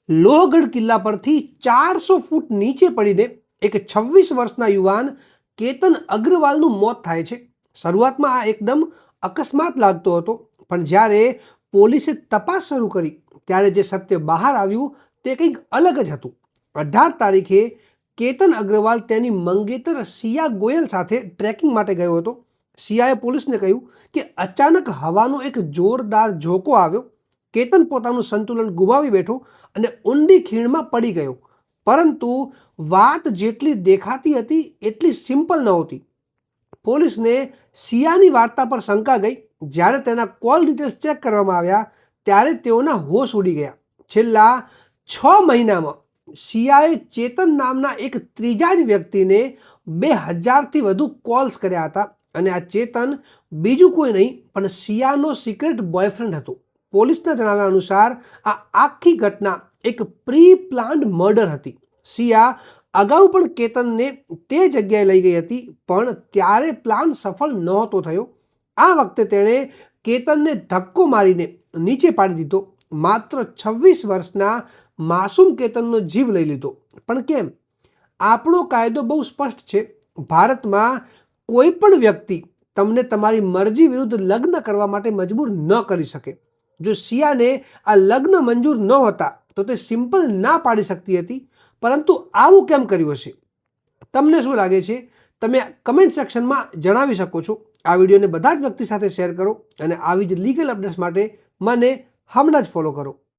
લોહગઢ કિલ્લા પરથી 400 ફૂટ નીચે પડીને એક 26 વર્ષના યુવાન કેતન અગ્રવાલનું મોત થાય છે. શરૂઆતમાં આ એકદમ અકસ્માત લાગતો હતો, પણ જ્યારે પોલીસે તપાસ શરૂ કરી ત્યારે જે સત્ય બહાર આવ્યું તે કંઈક અલગ જ હતું. 18 તારીખે કેતન અગ્રવાલ તેની મંગેતર સિયા ગોયલ સાથે ટ્રેકિંગ માટે ગયો હતો. સિયાએ પોલીસને કહ્યું કે અચાનક હવાનો એક જોરદાર ઝોકો આવ્યો. કેતન પોતાનું સંતુલન ગુમાવી બેઠો અને ઊંડી ખીણમાં પડી ગયો. પરંતુ વાત જેટલી દેખાતી હતી એટલી સિમ્પલ નહોતી. પોલીસને સિયાની વાર્તા પર શંકા ગઈ. જ્યારે તેના કોલ ડિટેલ્સ ચેક કરવામાં આવ્યા ત્યારે તેઓના હોશ ઉડી ગયા. છેલ્લા 6 મહિનામાં સિયાએ ચેતન નામના એક ત્રીજા જ વ્યક્તિને 2000થી વધુ કોલ્સ કર્યા હતા, અને આ ચેતન બીજું કોઈ નહીં પણ સિયાનો સિક્રેટ બોયફ્રેન્ડ હતો. પોલીસના જણાવ્યા અનુસાર આ આખી ઘટના એક પ્રી પ્લાન્ડ મર્ડર હતી. સિયા અગાઉ પણ કેતનને તે જગ્યાએ લઈ ગઈ હતી, પણ ત્યારે પ્લાન સફળ નહોતો થયો. આ વખતે તેણે કેતનને ધક્કો મારીને નીચે પાડી દીધો. માત્ર 26 વર્ષના માસૂમ કેતનનો જીવ લઈ લીધો. પણ કેમ? આપણો કાયદો બહુ સ્પષ્ટ છે. ભારતમાં કોઈ પણ વ્યક્તિ તમને તમારી મરજી વિરુદ્ધ લગ્ન કરવા માટે મજબૂર ન કરી શકે. જો સિયાને આ લગ્ન મંજૂર ન હતા તો તે સિમ્પલ ના પાડી શકતી હતી, પરંતુ આવું કેમ કર્યું હશે? તમને શું લાગે છે? તમે કમેન્ટ સેક્શનમાં જણાવી શકો છો. આ વિડીયોને બધા જ વ્યક્તિ સાથે શેર કરો અને આવી જ લીગલ અપડેટ્સ માટે મને હમણાં જ ફોલો કરો.